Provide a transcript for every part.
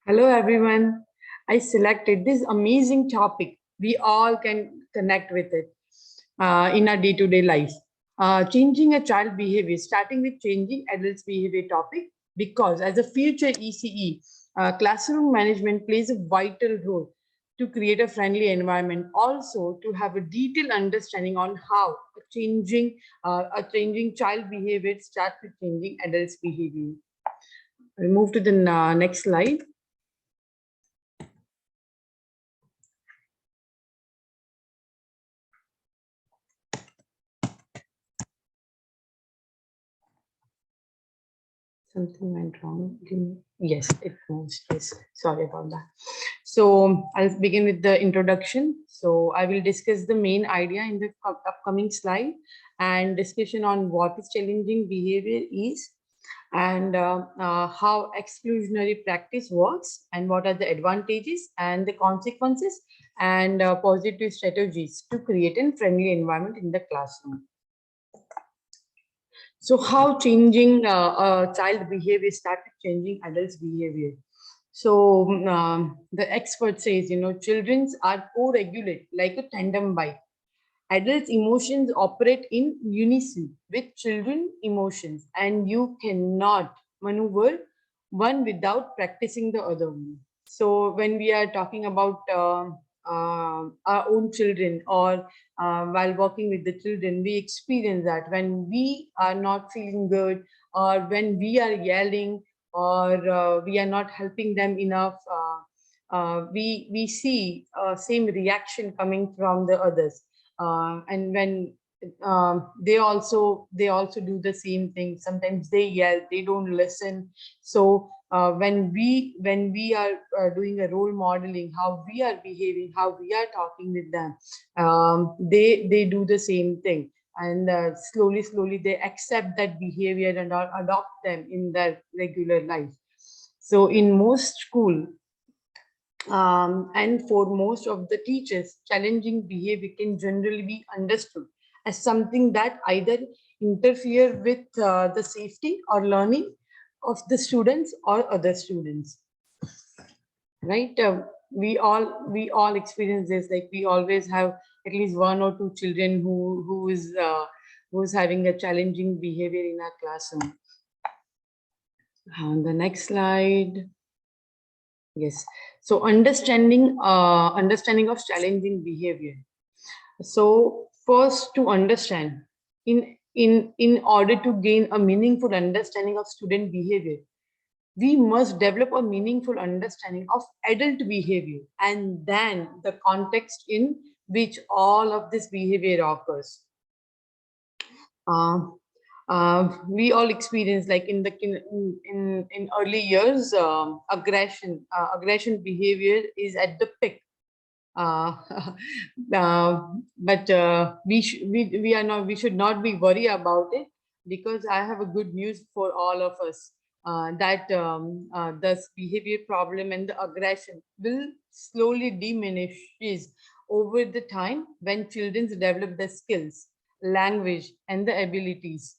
Hello, everyone. I selected this amazing topic. We all can connect with it in our day to day life. Changing a child behavior, starting with changing adults' behavior topic, because as a future ECE, classroom management plays a vital role to create a friendly environment, also to have a detailed understanding on how a changing child behavior starts with changing adults' behavior. We move to the next slide. Something went wrong. Yes, it moves. Yes, sorry about that. So I'll begin with the introduction. So I will discuss the main idea in the upcoming slide and discussion on what is challenging behavior is and how exclusionary practice works and what are the advantages and the consequences and positive strategies to create a friendly environment in the classroom. So how changing child behavior started changing adults' behavior. So the expert says, children are co-regulate like a tandem bike. Adults' emotions operate in unison with children emotions, and you cannot maneuver one without practicing the other one. So when we are talking about our own children or while working with the children, we experience that when we are not feeling good or when we are yelling or we are not helping them enough, we see same reaction coming from the others, and when they also do the same thing. Sometimes they yell, they don't listen. So when we are doing a role modeling, how we are behaving, how we are talking with them, they do the same thing, and slowly they accept that behavior and adopt them in their regular life. So in most school, and for most of the teachers, challenging behavior can generally be understood as something that either interfere with the safety or learning of the students or other students. Right? We all experience this. Like we always have at least one or two children who's having a challenging behavior in our classroom. On the next slide. Yes. So understanding of challenging behavior. So first, to understand, in order to gain a meaningful understanding of student behavior, we must develop a meaningful understanding of adult behavior and then the context in which all of this behavior occurs. uh, we all experience, like in early years, aggression behavior is at the peak. uh, but we should not be worried about it, because I have a good news for all of us, that this behavior problem and the aggression will slowly diminishes over the time when children develop the skills, language, and the abilities.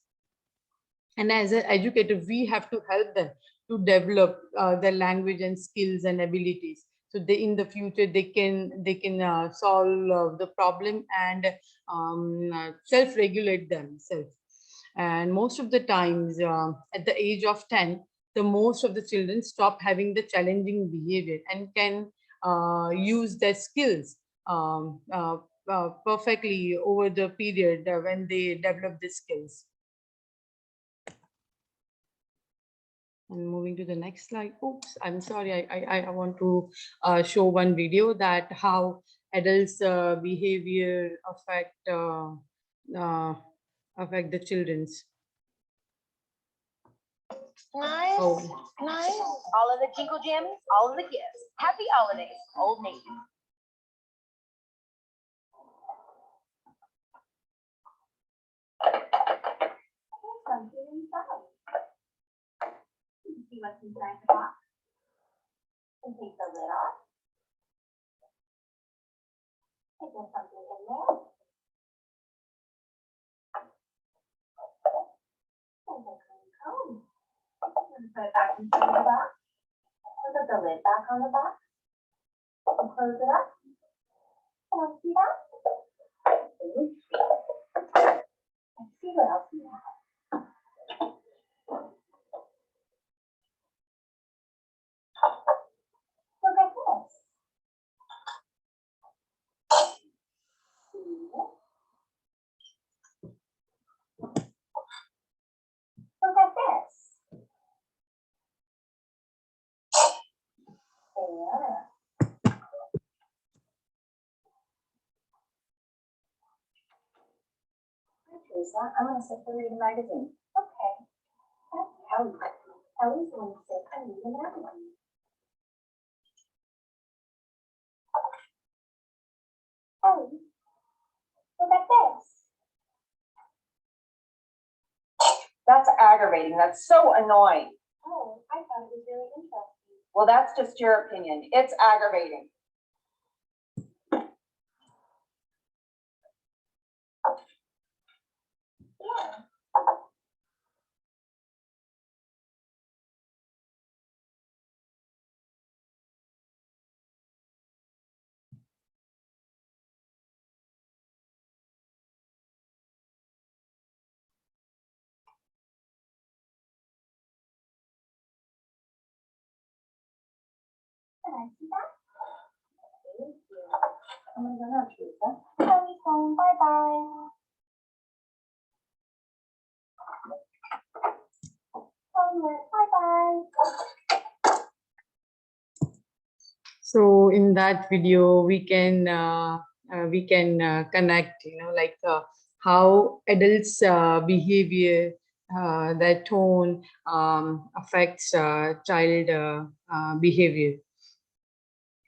And as an educator, we have to help them to develop their language and skills and abilities, so they in the future they can solve the problem and self-regulate themselves. And most of the times, at the age of 10, the most of the children stop having the challenging behavior and can use their skills perfectly over the period when they develop the skills. And moving to the next slide. Oops, I'm sorry. I want to show one video that how adults' behavior uh, affect the children's. Nice, Oh, nice. All of the Jinkle Jammies, all of the gifts. Happy holidays, Old Navy. There's something inside. See what's inside the box. And take the lid off. Is there something in there? There's a green cone. I'm going to put it back inside the box. With a put the lid back on the box. Close it up. Can I see that? Let's see what else we have. Look at this. See? Look at this. There. Teresa, I'm going to sit for reading magazine. Okay. That's Kelly. Kelly's going to sit and read the magazine. Kelly, look at this. That's aggravating. That's so annoying. Oh, I thought it was really interesting. Well, that's just your opinion. It's aggravating. Yeah. Can I see that? Thank you. I'm going to go now, Teresa. Kelly's home. Bye-bye. Bye-bye. So in that video, we can connect, like how adults' behavior, their tone affects child behavior,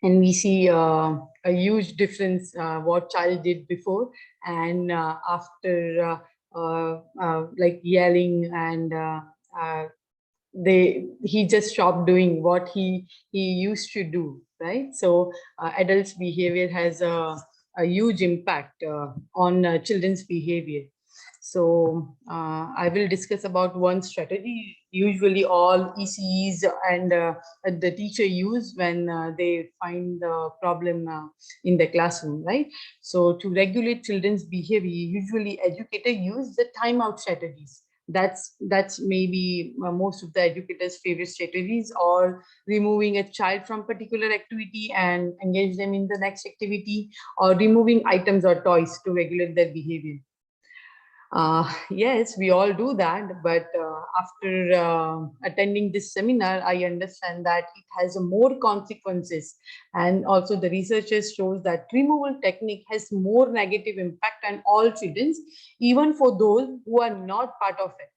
and we see a huge difference what child did before and after, like yelling and. He just stopped doing what he used to do, right? So adults behavior has a huge impact on children's behavior. So I will discuss about one strategy usually all ECEs and the teacher use when they find the problem in the classroom, right? So to regulate children's behavior, usually educators use the timeout strategies. That's maybe most of the educators' favorite strategies, or removing a child from particular activity and engage them in the next activity, or removing items or toys to regulate their behavior. Yes, we all do that, but after attending this seminar, I understand that it has more consequences. And also the researchers shows that removal technique has more negative impact on all children, even for those who are not part of it.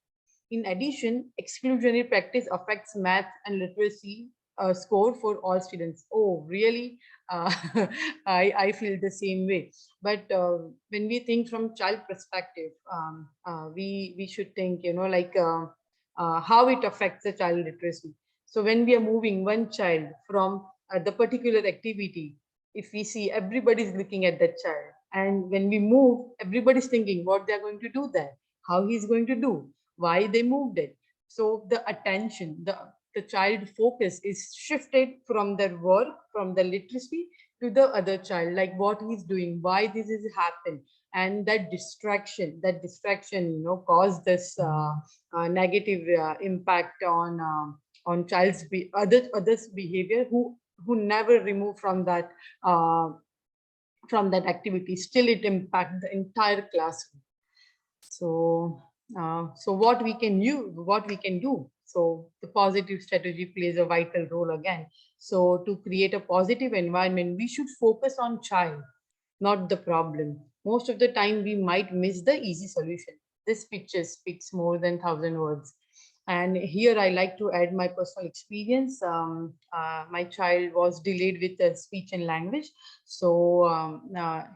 In addition, exclusionary practice affects math and literacy score for all students. Oh, really? Uh, I feel the same way. But when we think from child perspective, we should think, like how it affects the child literacy. So when we are moving one child from the particular activity, if we see everybody's looking at that child, and when we move, everybody's thinking what they're going to do there, how he's going to do, why they moved it. So the attention, the child focus is shifted from their work, from the literacy to the other child, like what he's doing, why this is happened. And that distraction, caused this negative impact on child's others behavior who never remove uh, from that activity. Still, it impacts the entire classroom. So what we can do. So the positive strategy plays a vital role again. So to create a positive environment, we should focus on child, not the problem. Most of the time, we might miss the easy solution. This picture speaks more than 1,000 words. And here I like to add my personal experience. My child was delayed with speech and language, so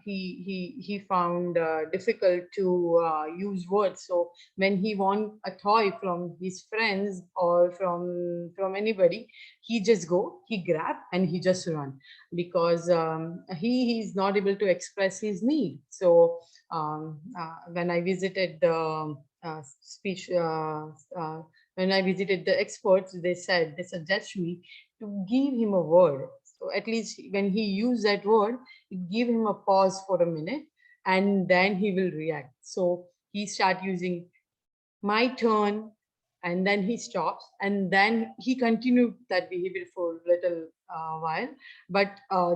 he found difficult to use words. So when he want a toy from his friends or from anybody, he grab and he just run, because he's not able to express his need. So when I visited the speech when I visited the experts, they suggest me to give him a word. So at least when he use that word, it give him a pause for a minute, and then he will react. So he start using my turn, and then he stops, and then he continued that behavior for a little while. But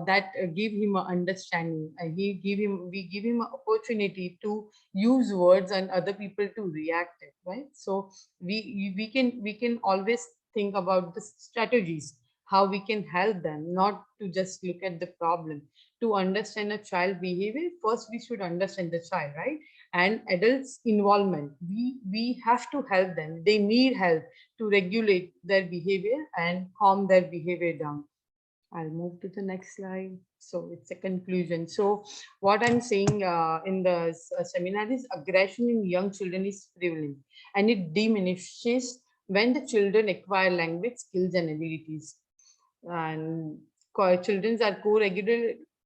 that give him a understanding, and we give him an opportunity to use words and other people to react it, right? So we can always think about the strategies, how we can help them, not to just look at the problem. To understand a child behavior, first we should understand the child, right? And adults involvement, we have to help them. They need help to regulate their behavior and calm their behavior down. I'll move to the next slide. So it's a conclusion. So what I'm saying in the seminar is aggression in young children is prevalent, and it diminishes when the children acquire language skills and abilities. And children are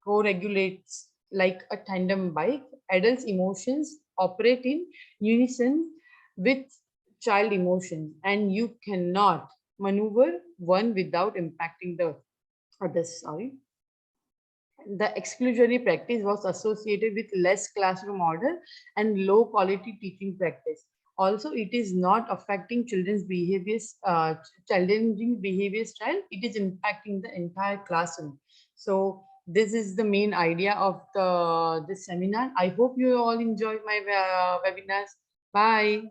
co-regulates like a tandem bike. Adults emotions operate in unison with child emotions, and you cannot maneuver one without impacting the others. Sorry. The exclusionary practice was associated with less classroom order and low quality teaching practice. Also, it is not affecting children's behaviors, challenging behavior style. It is impacting the entire classroom. So this is the main idea of the this seminar. I hope you all enjoyed my webinars. Bye.